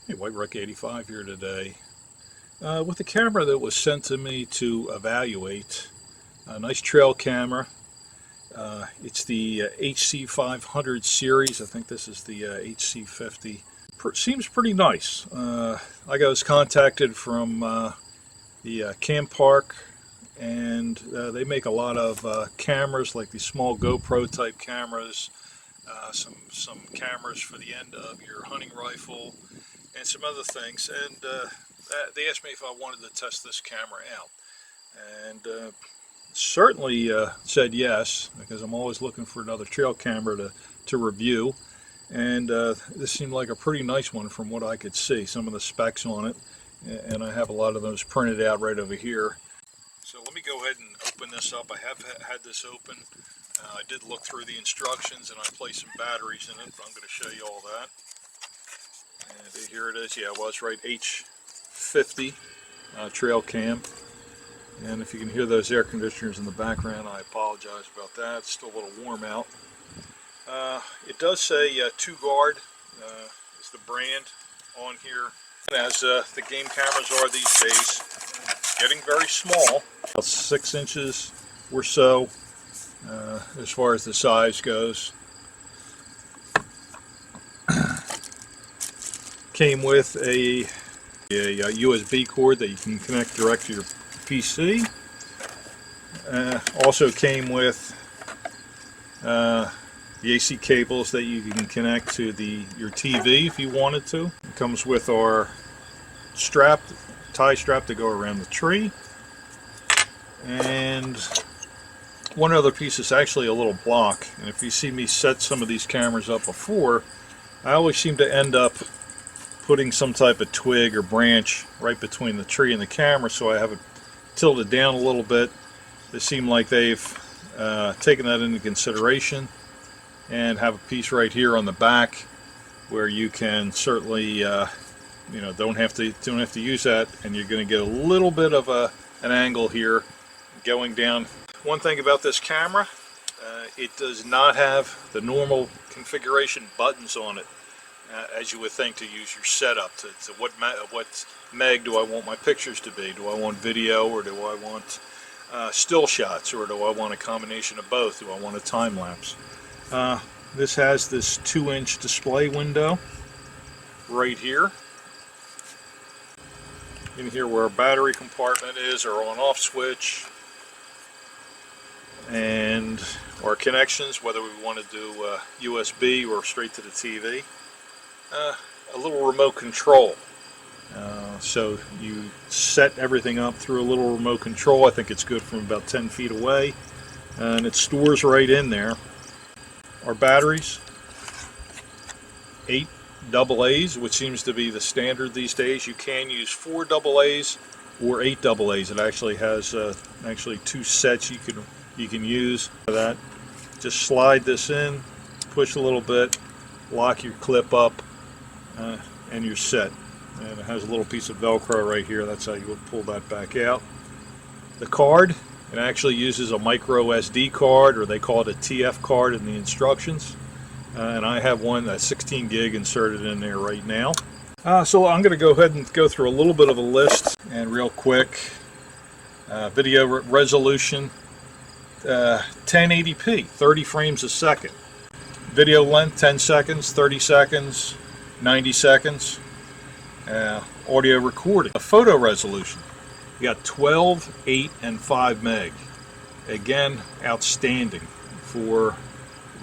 Hey, White Rock 85 here today with a camera that was sent to me to evaluate. A nice trail camera. It's the HC500 series. I think this is the HC50. Seems pretty nice. I was contacted from the Campark, and they make a lot of cameras, like these small GoPro type cameras, some cameras for the end of your hunting rifle, and some other things. And they asked me if I wanted to test this camera out, and certainly said yes, because I'm always looking for another trail camera to review. And this seemed like a pretty nice one from what I could see, some of the specs on it, and I have a lot of those printed out right over here. So let me go ahead and open this up. I have had this open. I did look through the instructions, and I placed some batteries in it, but I'm going to show you all that. And here it is. Yeah, I was right, H50 Trail Cam. And if you can hear those air conditioners in the background, I apologize about that. It's still a little warm out. It does say Togaurd is the brand on here. And as the game cameras are these days, getting very small, about 6 inches or so as far as the size goes. Came with a USB cord that you can connect direct to your PC. Also came with the AC cables that you can connect to your TV if you wanted to. It comes with our tie strap to go around the tree, and one other piece is actually a little block. And if you see me set some of these cameras up before, I always seem to end up putting some type of twig or branch right between the tree and the camera, so I have it tilted down a little bit. They seem like they've taken that into consideration, and have a piece right here on the back where you can certainly don't have to use that, and you're going to get a little bit of an angle here going down. One thing about this camera, it does not have the normal configuration buttons on it, as you would think to use your setup. To what meg do I want my pictures to be? Do I want video, or do I want still shots, or do I want a combination of both? Do I want a time lapse? This has this 2-inch display window right here. In here where our battery compartment is, our on-off switch, and our connections, whether we want to do USB or straight to the TV. A little remote control. So you set everything up through a little remote control. I think it's good from about 10 feet away, and it stores right in there. Our batteries, 8 AA's, which seems to be the standard these days. You can use 4 AA's or 8 AA's. It actually has actually 2 sets you can use for that. Just slide this in, push a little bit, lock your clip up, and you're set. And it has a little piece of Velcro right here. That's how you would pull that back out. The card, it actually uses a micro SD card, or they call it a TF card in the instructions. And I have one that's 16 gig inserted in there right now. So I'm going to go ahead and go through a little bit of a list, and real quick. Video resolution, 1080p, 30 frames a second. Video length, 10 seconds, 30 seconds, 90 seconds. Audio recording. A photo resolution, you got 12, 8, and 5 meg. Again, outstanding for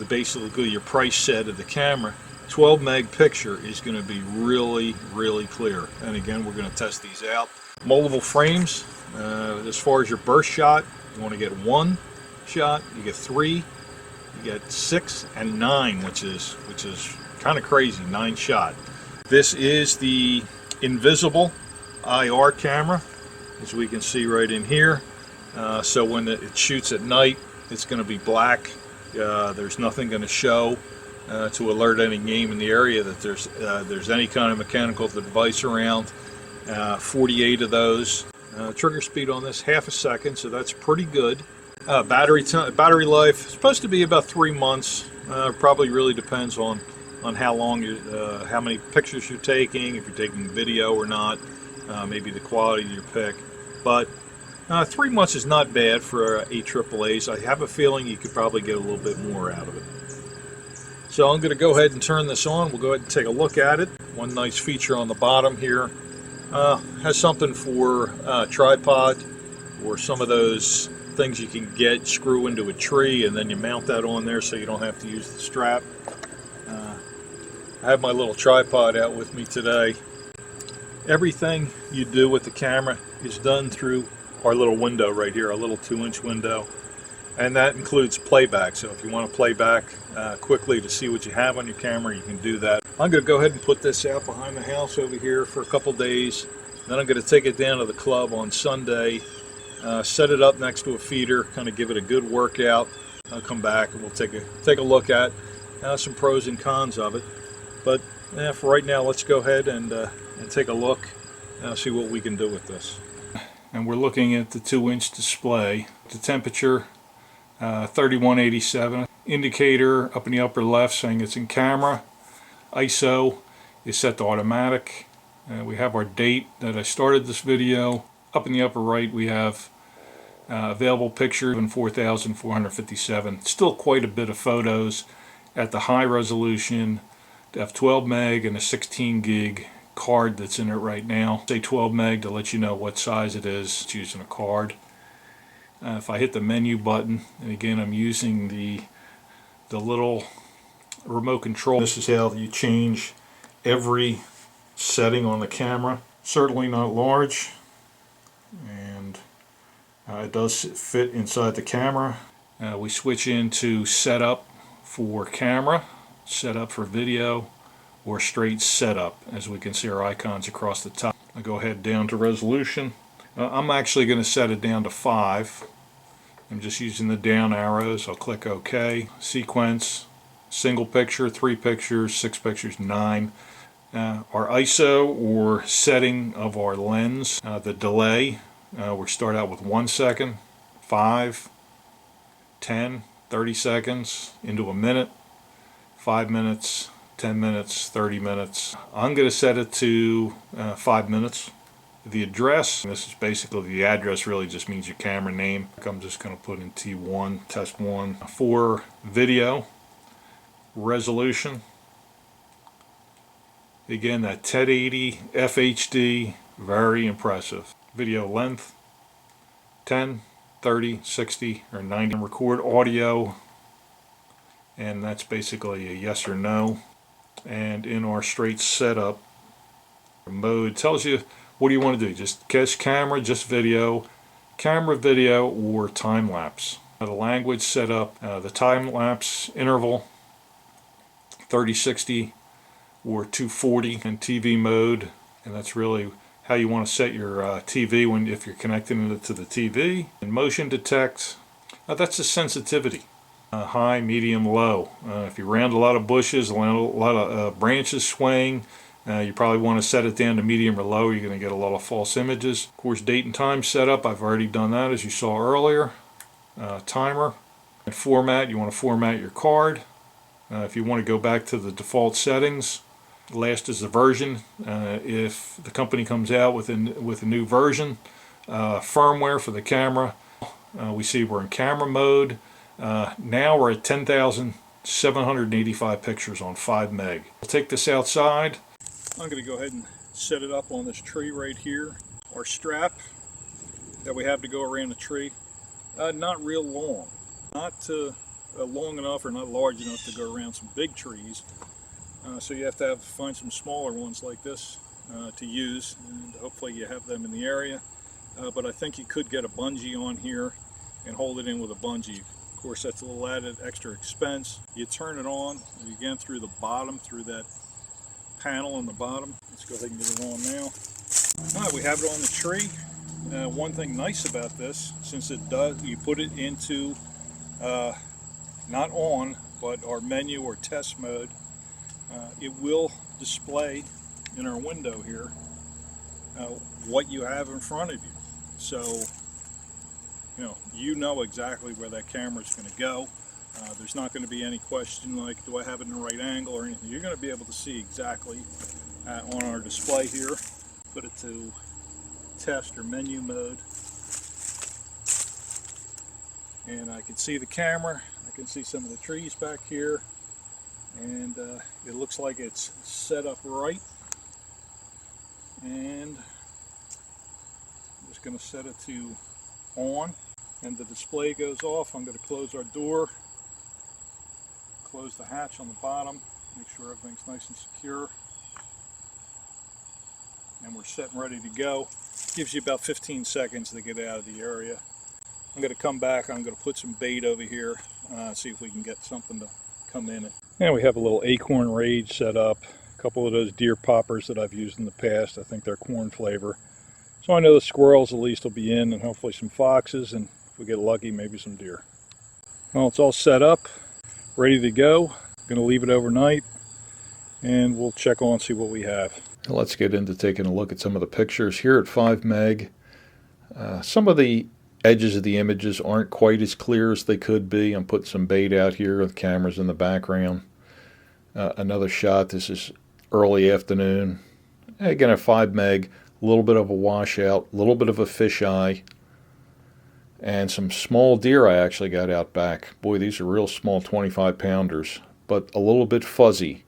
basically your price set of the camera. 12 meg picture is going to be really, really clear. And again, we're going to test these out. Multiple frames. As far as your burst shot, you want to get 1 shot. You get 3. You get 6 and 9, which is kind of crazy. 9 shot. This is the invisible IR camera, as we can see right in here. So when it shoots at night, it's going to be black. There's nothing going to show to alert any game in the area that there's any kind of mechanical device around. 48 of those. Trigger speed on this, 1/2 second, so that's pretty good. Battery life, supposed to be about 3 months. Probably really depends on on how long how many pictures you're taking, if you're taking video or not, maybe the quality of your pic. But 3 months is not bad for AAAs. I have a feeling you could probably get a little bit more out of it. So I'm going to go ahead and turn this on. We'll go ahead and take a look at it. One nice feature on the bottom here has something for tripod, or some of those things you can get, screw into a tree, and then you mount that on there so you don't have to use the strap. I have my little tripod out with me today. Everything you do with the camera is done through our little window right here, our little 2-inch window, and that includes playback. So if you want to play back quickly to see what you have on your camera, you can do that. I'm going to go ahead and put this out behind the house over here for a couple days. Then I'm going to take it down to the club on Sunday, set it up next to a feeder, kind of give it a good workout. I'll come back and we'll take a look at some pros and cons of it. But for right now, let's go ahead and take a look, see what we can do with this. And we're looking at the 2-inch display. The temperature 3187. Indicator up in the upper left saying it's in camera. ISO is set to automatic. We have our date that I started this video. Up in the upper right we have available pictures in 4,457. Still quite a bit of photos at the high resolution. Have 12 meg and a 16 gig card that's in it right now. Say 12 meg to let you know what size it is. It's using a card. If I hit the menu button, and again I'm using the little remote control. This is how you change every setting on the camera. Certainly not large, and it does fit inside the camera. We switch into setup for camera, setup for video, or straight setup. As we can see our icons across the top. I go ahead down to resolution. I'm actually going to set it down to 5. I'm just using the down arrows. I'll click OK. Sequence, single picture, 3 pictures, 6 pictures, 9. Our ISO, or setting of our lens, the delay, we start out with 1 second, 5, 10, 30 seconds, into a minute, 5 minutes, 10 minutes, 30 minutes. I'm going to set it to 5 minutes. The address, this is basically, the address really just means your camera name. I'm just going to put in T1, test 1. For video, resolution, again that 1080 FHD, very impressive. Video length, 10, 30, 60, or 90. Record audio, and that's basically a yes or no. And in our straight setup mode, tells you what do you want to do. Just camera, just video, camera, video, or time lapse. The language setup, the time lapse interval 3060 or 240, and TV mode, and that's really how you want to set your TV if you're connecting it to the TV. And motion detect, that's the sensitivity. High, medium, low. If you round a lot of bushes, a lot of branches swaying, you probably want to set it down to medium or low. You're going to get a lot of false images. Of course, date and time setup, I've already done that as you saw earlier. Timer. And format, you want to format your card. If you want to go back to the default settings, last is the version. If the company comes out with a new version, firmware for the camera, we see we're in camera mode. Now we're at 10,785 pictures on 5 meg. I'll take this outside. I'm going to go ahead and set it up on this tree right here. Our strap that we have to go around the tree, not real long. Not long enough or not large enough to go around some big trees. So you have to find some smaller ones like this to use, and hopefully you have them in the area. But I think you could get a bungee on here and hold it in with a bungee. Of course, that's a little added extra expense. You turn it on, again through the bottom, through that panel on the bottom. Let's go ahead and get it on now. All right, we have it on the tree. One thing nice about this, since it does, you put it into not on, but our menu or test mode, it will display in our window here what you have in front of you. So you know exactly where that camera is going to go. There's not going to be any question like, do I have it in the right angle or anything. You're going to be able to see exactly on our display here. Put it to test or menu mode. And I can see the camera. I can see some of the trees back here. And it looks like it's set up right. And I'm just going to set it to on. And the display goes off. I'm going to close our door. Close the hatch on the bottom. Make sure everything's nice and secure. And we're set and ready to go. Gives you about 15 seconds to get out of the area. I'm going to come back. I'm going to put some bait over here. See if we can get something to come in. And we have a little acorn rage set up. A couple of those deer poppers that I've used in the past. I think they're corn flavor. So I know the squirrels at least will be in, and hopefully some foxes, and if we get lucky, maybe some deer. Well, it's all set up, ready to go. I'm going to leave it overnight, and we'll check on and see what we have. Let's get into taking a look at some of the pictures here at 5 meg. Some of the edges of the images aren't quite as clear as they could be. I'm putting some bait out here with cameras in the background. Another shot, this is early afternoon. Again at 5 meg, a little bit of a washout, a little bit of a fisheye, and some small deer I actually got out back. Boy, these are real small 25 pounders, but a little bit fuzzy.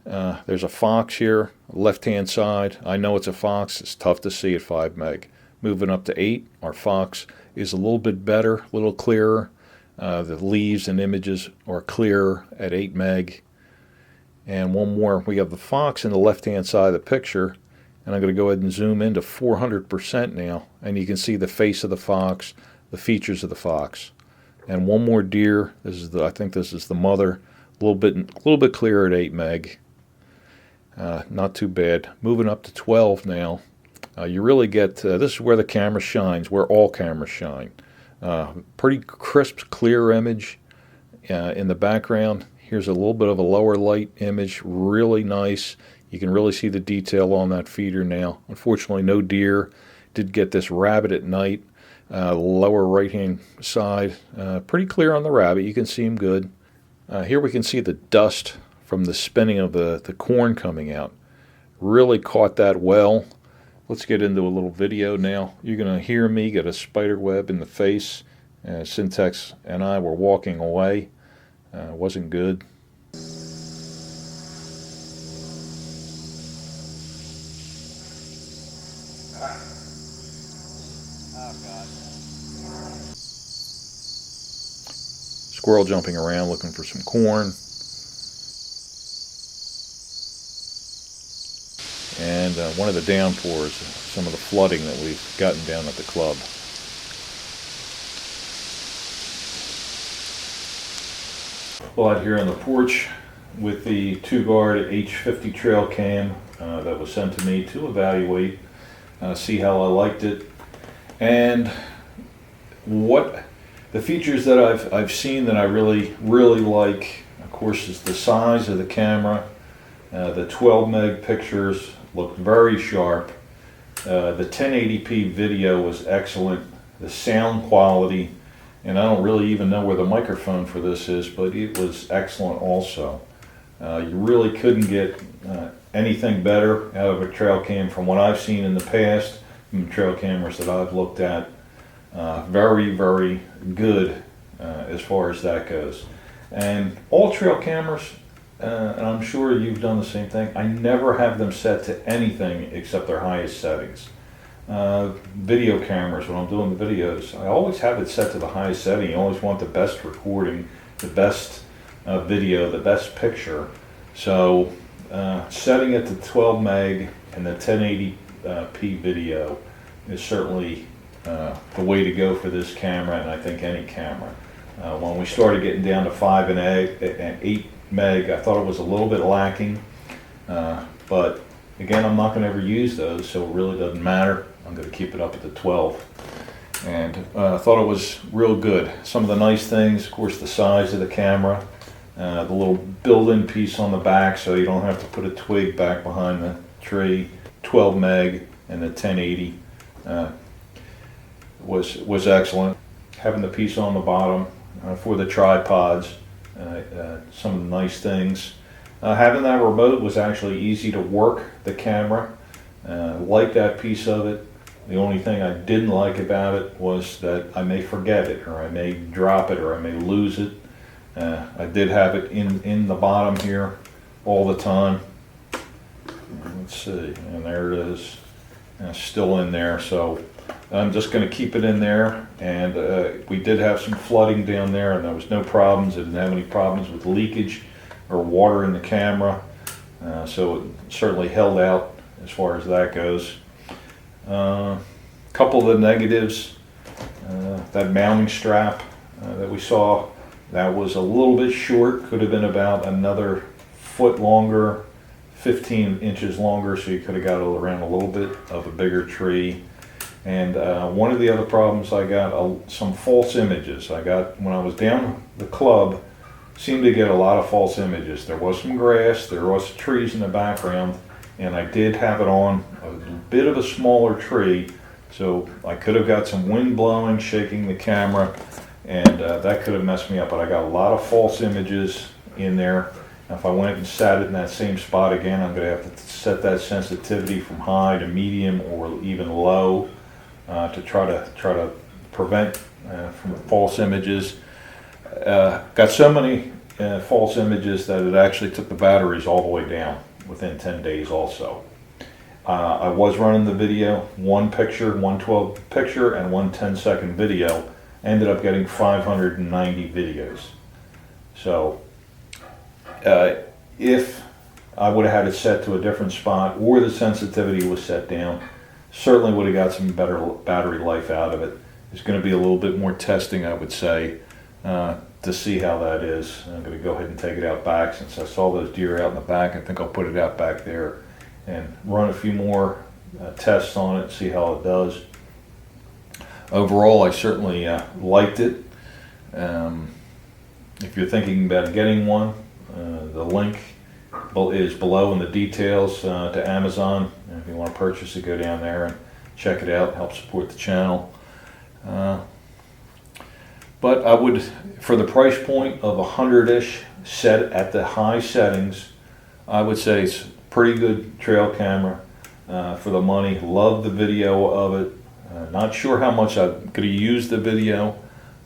There's a fox here, left hand side. I know it's a fox, it's tough to see at 5 meg. Moving up to 8, our fox is a little bit better, a little clearer. The leaves and images are clearer at 8 meg. And one more, we have the fox in the left-hand side of the picture, and I'm going to go ahead and zoom into 400% now, and you can see the face of the fox, the features of the fox. And one more deer. This is I think this is the mother. A little bit clearer at 8 meg. Not too bad. Moving up to 12 now. You really get, this is where the camera shines, where all cameras shine. Pretty crisp, clear image in the background. Here's a little bit of a lower light image, really nice. You can really see the detail on that feeder now. Unfortunately, no deer. Did get this rabbit at night, lower right-hand side. Pretty clear on the rabbit, you can see him good. Here we can see the dust from the spinning of the corn coming out. Really caught that well. Let's get into a little video now. You're going to hear me get a spider web in the face. Syntax and I were walking away. Wasn't good. Oh, God. Squirrel jumping around looking for some corn. And one of the downpours, some of the flooding that we've gotten down at the club. Well, out here on the porch with the Togaurd H50 Trail Cam that was sent to me to evaluate, see how I liked it, and what the features that I've seen that I really like. Of course, is the size of the camera. The 12 meg pictures looked very sharp. The 1080p video was excellent. The sound quality, and I don't really even know where the microphone for this is, but it was excellent also. You really couldn't get anything better out of a trail cam from what I've seen in the past, from the trail cameras that I've looked at. Very, very good as far as that goes. And all trail cameras, and I'm sure you've done the same thing, I never have them set to anything except their highest settings. Video cameras, when I'm doing the videos, I always have it set to the highest setting. You always want the best recording, the best video, the best picture. So setting it to 12 meg and the 1080p video is certainly the way to go for this camera, and I think any camera. When we started getting down to 5 and 8 meg, I thought it was a little bit lacking, but again, I'm not going to ever use those, so it really doesn't matter. I'm going to keep it up at the 12, and I thought it was real good. Some of the nice things, of course, the size of the camera, the little built-in piece on the back, so you don't have to put a twig back behind the tree. 12 meg and the 1080 was excellent. Having the piece on the bottom, for the tripods, some of the nice things. Having that remote was actually easy to work the camera. Like that piece of it. The only thing I didn't like about it was that I may forget it, or I may drop it, or I may lose it. I did have it in the bottom here all the time. Let's see, and there it is, still in there. So I'm just going to keep it in there. And we did have some flooding down there, and there was no problems. I didn't have any problems with leakage or water in the camera. So it certainly held out as far as that goes. Couple of the negatives, that mounting strap that we saw, that was a little bit short. Could have been about another foot longer, 15 inches longer, so you could have got around a little bit of a bigger tree. And one of the other problems, I got some false images. I got, when I was down the club, seemed to get a lot of false images. There was some grass, there was trees in the background, and I did have it on a bit of a smaller tree, so I could have got some wind blowing, shaking the camera, and that could have messed me up. But I got a lot of false images in there. If I went and sat it in that same spot again, I'm going to have to set that sensitivity from high to medium or even low to try to prevent from false images. Got so many false images that it actually took the batteries all the way down within 10 days also. I was running the video, one picture, one 12 picture, and one 10-second video. Ended up getting 590 videos. So if I would have had it set to a different spot, or the sensitivity was set down, certainly would have got some better battery life out of it. There's going to be a little bit more testing, I would say, to see how that is. I'm going to go ahead and take it out back. Since I saw those deer out in the back, I think I'll put it out back there and run a few more tests on it, see how it does. Overall, I certainly liked it. If you're thinking about getting one, the link is below in the details to Amazon. And if you want to purchase it, go down there and check it out, help support the channel. But I would, for the price point of 100-ish set at the high settings, I would say it's a pretty good trail camera for the money. Love the video of it. Not sure how much I'm going to use the video,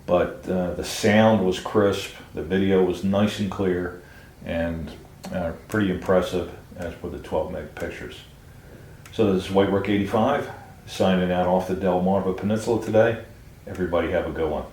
but the sound was crisp, the video was nice and clear, and pretty impressive as for the 12 meg pictures. So this is White Rook 85 signing out off the Delmarva Peninsula today. Everybody have a good one.